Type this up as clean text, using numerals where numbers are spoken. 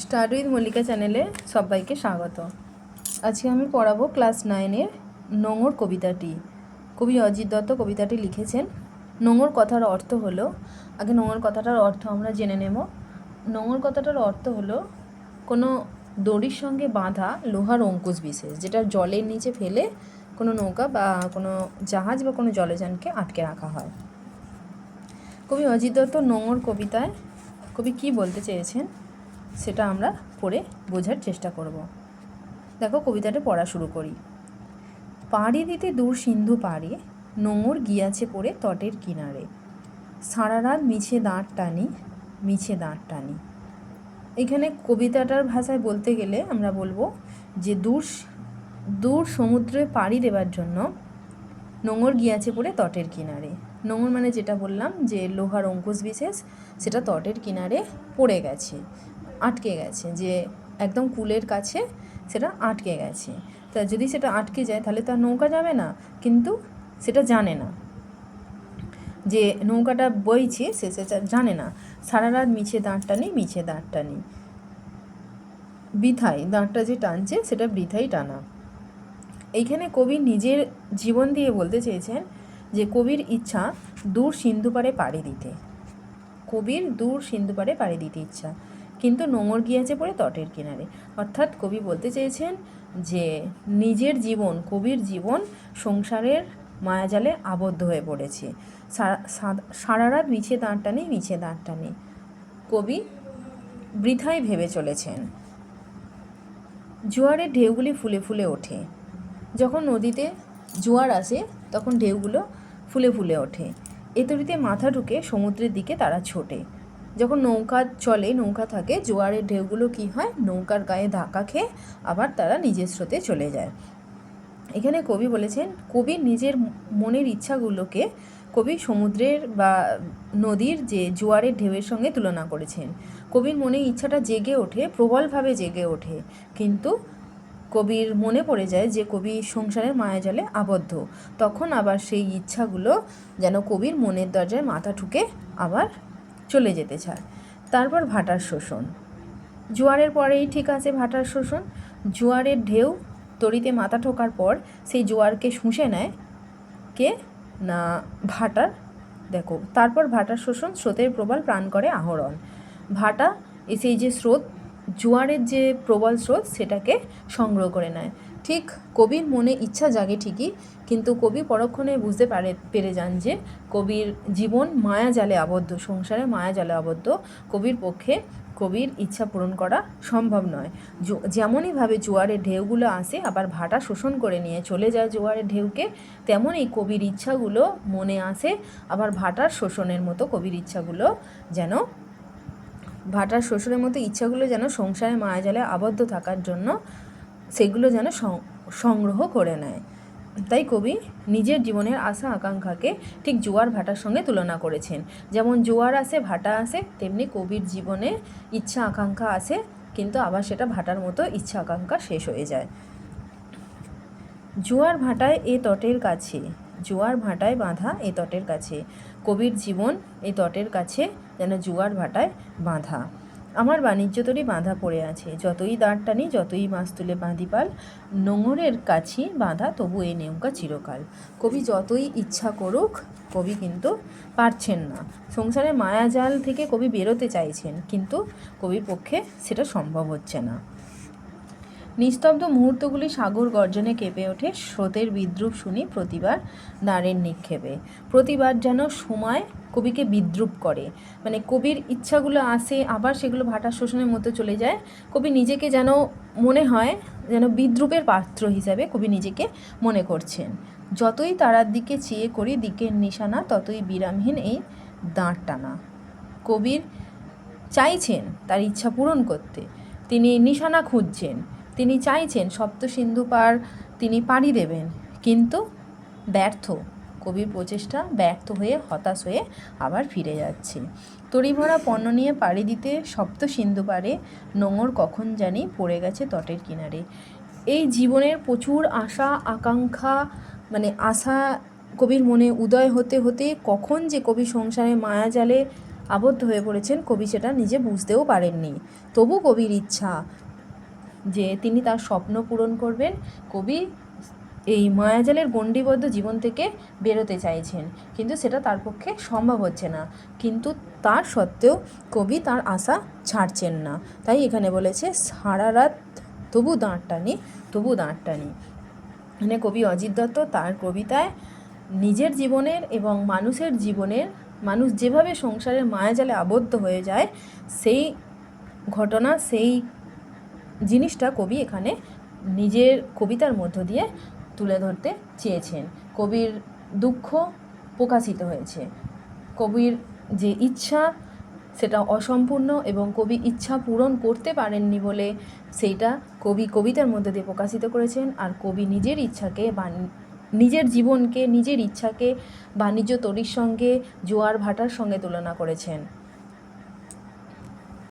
Start with Mallika চ্যানেলে সবাইকে স্বাগত। আজকে আমি পড়াবো ক্লাস 9-এর নোঙর কবিতাটি। কবি অজিত দত্ত কবিতাটি লিখেছেন। নোঙর কথার অর্থ হলো, আগে নোঙর কথাটার অর্থ আমরা জেনে নেব। নোঙর কথাটার অর্থ হলো কোনো দড়ির সঙ্গে বাঁধা লোহার অঙ্কুশ বিশেষ, যেটা জলের নিচে ফেলে কোনো নৌকা বা কোনো জাহাজ বা কোনো জলযানকে আটকে রাখা হয়। কবি অজিত দত্ত নোঙর কবিতায় কবি কী বলতে চেয়েছেন সেটা আমরা পড়ে বোঝার চেষ্টা করব। দেখো, কবিতাটা পড়া শুরু করি। পাড়ি দিতে দূর সিন্ধু পাড়ে, নোঙর গিয়াছে পড়ে তটের কিনারে, সারা রাত মিছে দাঁড় টানি, মিছে দাঁড় টানি। এখানে কবিতাটার ভাষায় বলতে গেলে আমরা বলবো যে দূর সমুদ্রে পাড়ি দেওয়ার জন্য নোঙর গিয়াছে পড়ে তটের কিনারে। নোঙর মানে যেটা বললাম যে লোহার অঙ্কুশ বিশেষ, সেটা তটের কিনারে পড়ে গেছে, আটকে গেছে, যে একদম কূলের কাছে সেটা আটকে গেছে। তা যদি সেটা আটকে যায় তাহলে তো আর নৌকা যাবে না, কিন্তু সেটা জানে না যে নৌকাটা বইছে, সে সেটা জানে না। সারা রাত মিছে দাঁড় টানি, মিছে দাঁড় টানি, বৃথাই দাঁড়টা যে টানছে সেটা বৃথাই টানা। এইখানে কবি নিজের জীবন দিয়ে বলতে চেয়েছেন যে কবির ইচ্ছা দূর সিন্ধু পাড়ে পাড়ি দিতে, কবির দূর সিন্ধু পাড়ে পাড়ি দিতে ইচ্ছা, কিন্তু নোঙর গিয়েছে পড়ে তটের কিনারে। অর্থাৎ কবি বলতে চেয়েছেন যে নিজের জীবন, কবির জীবন সংসারের মায়াজালে আবদ্ধ হয়ে পড়েছে। সারা রাত মিছে দাঁড় টানি, মিছে দাঁড় টানি, কবি বৃথাই ভেবে চলেছেন। জোয়ারের ঢেউগুলি ফুলে ফুলে ওঠে। যখন নদীতে জোয়ার আসে তখন ঢেউগুলো ফুলে ফুলে ওঠে। এতরিতে মাথা ঢুকে সমুদ্রের দিকে তারা ছোটে। যখন নৌকা চলে, নৌকা থাকে, জোয়ারের ঢেউগুলো কি হয়, নৌকার গায়ে ধাক্কা খেয়ে আবার তারা নিজের স্রোতে চলে যায়। এখানে কবি বলেছেন কবির নিজের মনের ইচ্ছাগুলোকে কবি সমুদ্রের বা নদীর যে জোয়ারের ঢেউয়ের সঙ্গে তুলনা করেছেন। কবির মনে ইচ্ছাটা জেগে ওঠে, প্রবলভাবে জেগে ওঠে, কিন্তু কবির মনে পড়ে যায় যে কবি সংসারের মায়াজালে আবদ্ধ। তখন আবার সেই ইচ্ছাগুলো যেন কবির মনের দরজায় মাথা ঠুকে আবার চলে যেতে চায়। তারপর ভাটার শোষণ। জোয়ারের পরেই ঠিক আছে ভাটার শোষণ। জোয়ারের ঢেউ তরিতে মাথা ঠোকার পর সেই জোয়ারকে শুষে নেয় কে না, ভাটার। দেখো, তারপর ভাটার শোষণ, স্রোতের প্রবল প্রাণ করে আহরণ। ভাটা সেই যে স্রোত, জোয়ারের যে প্রবল স্রোত, সেটাকে সংগ্রহ করে নেয়। ঠিক কবির মনে ইচ্ছা জাগে ঠিকই, কিন্তু কবি পরক্ষণে বুঝতে পেরে যান যে কবির জীবন মায়াজালে আবদ্ধ, সংসারে মায়াজালে আবদ্ধ। কবির পক্ষে কবির ইচ্ছা পূরণ করা সম্ভব নয়। যেমনইভাবে জোয়ারের ঢেউগুলো আসে আবার ভাটা শোষণ করে নিয়ে চলে যায় জোয়ারের ঢেউকে, তেমনই কবির ইচ্ছাগুলো মনে আসে আবার ভাটার শোষণের মতো। কবির ইচ্ছাগুলো যেন ভাটার শোষণের মতো ইচ্ছাগুলো যেন সংসারে মায়াজালে আবদ্ধ থাকার জন্য সেগুলো যেন সংগ্রহ করে নেয়। তাই কবি নিজের জীবনের আশা আকাঙ্ক্ষাকে ঠিক জোয়ার ভাটার সঙ্গে তুলনা করেছেন। যেমন জোয়ার আসে, ভাটা আসে, তেমনি কবির জীবনে ইচ্ছা আকাঙ্ক্ষা আসে, কিন্তু আবার সেটা ভাটার মতো ইচ্ছা আকাঙ্ক্ষা শেষ হয়ে যায়। জোয়ার ভাটায় এ তটের কাছে, জোয়ার ভাটায় বাঁধা এ তটের কাছে। কবির জীবন এই তটের কাছে যেন জোয়ার ভাটায় বাঁধা। আমার বাণিজ্য তরী বাঁধা পড়ে আছে, যতই দাঁড় টানি, যতই মাছ তুলে বাঁধি পাল, নোঙরের কাছে বাঁধা তবু এই নৌকা চিরকাল। কবি যতই ইচ্ছা করুক, কবি কিন্তু পারছেন না। সংসারের মায়াজাল থেকে কবি বেরোতে চাইছেন, কিন্তু কবির পক্ষে সেটা সম্ভব হচ্ছে না। নিস্তব্ধ মুহূর্তগুলি সাগর গর্জনে কেঁপে ওঠে, স্রোতের বিদ্রুপ শুনি প্রতিবার দ্বারের নিক্ষেপে। প্রতিবার যেন সময় কবিকে বিদ্রুপ করে, মানে কবির ইচ্ছাগুলো আসে আবার সেগুলো ভাটার শোষণের মতো চলে যায়। কবি নিজেকে যেন মনে হয় যেন বিদ্রুপের পাত্র হিসাবে কবি নিজেকে মনে করছেন। যতই তারার দিকে চেয়ে করি দিকের নিশানা, ততই বিরামহীন এই দাঁড় টানা। কবির চাইছেন তার ইচ্ছা পূরণ করতে, তিনি নিশানা খুঁজছেন, তিনি চাইছেন সপ্ত সিন্ধু পার তিনি পাড়ি দেবেন, কিন্তু ব্যর্থ। কবির প্রচেষ্টা ব্যর্থ হয়ে হতাশ হয়ে আবার ফিরে যাচ্ছে। তড়িভরা পণ্য নিয়ে পাড়ি দিতে সপ্ত সিন্ধু পারে, নোঙর কখন জানি পড়ে গেছে তটের কিনারে। এই জীবনের প্রচুর আশা আকাঙ্ক্ষা, মানে আশা কবির মনে উদয় হতে হতে কখন যে কবি সংসারে মায়াজালে আবদ্ধ হয়ে পড়েছেন, কবি সেটা নিজে বুঝতেও পারেননি। তবু কবির ইচ্ছা যে তিনি তার স্বপ্ন পূরণ করবেন। কবি এই মায়াজালের গণ্ডিবদ্ধ জীবন থেকে বেরোতে চাইছেন, কিন্তু সেটা তার পক্ষে সম্ভব হচ্ছে না। কিন্তু তার সত্ত্বেও কবি তার আশা ছাড়ছেন না। তাই এখানে বলেছে সারা রাত তবু দাঁড় টানি, তবু দাঁড় টানি। মানে কবি অজিত দত্ত তার কবিতায় নিজের জীবনের এবং মানুষের জীবনের, মানুষ যেভাবে সংসারের মায়াজালে আবদ্ধ হয়ে যায় সেই ঘটনা, সেই জিনিসটা কবি এখানে নিজের কবিতার মধ্য দিয়ে তুলে ধরতে চেয়েছেন। কবির দুঃখ প্রকাশিত হয়েছে, কবির যে ইচ্ছা সেটা অসম্পূর্ণ এবং কবি ইচ্ছা পূরণ করতে পারেননি বলে সেইটা কবি কবিতার মধ্যে দিয়ে প্রকাশিত করেছেন। আর কবি নিজের ইচ্ছাকে বা নিজের জীবনকে, নিজের ইচ্ছাকে বাণিজ্য তরীর সঙ্গে, জোয়ার ভাটার সঙ্গে তুলনা করেছেন।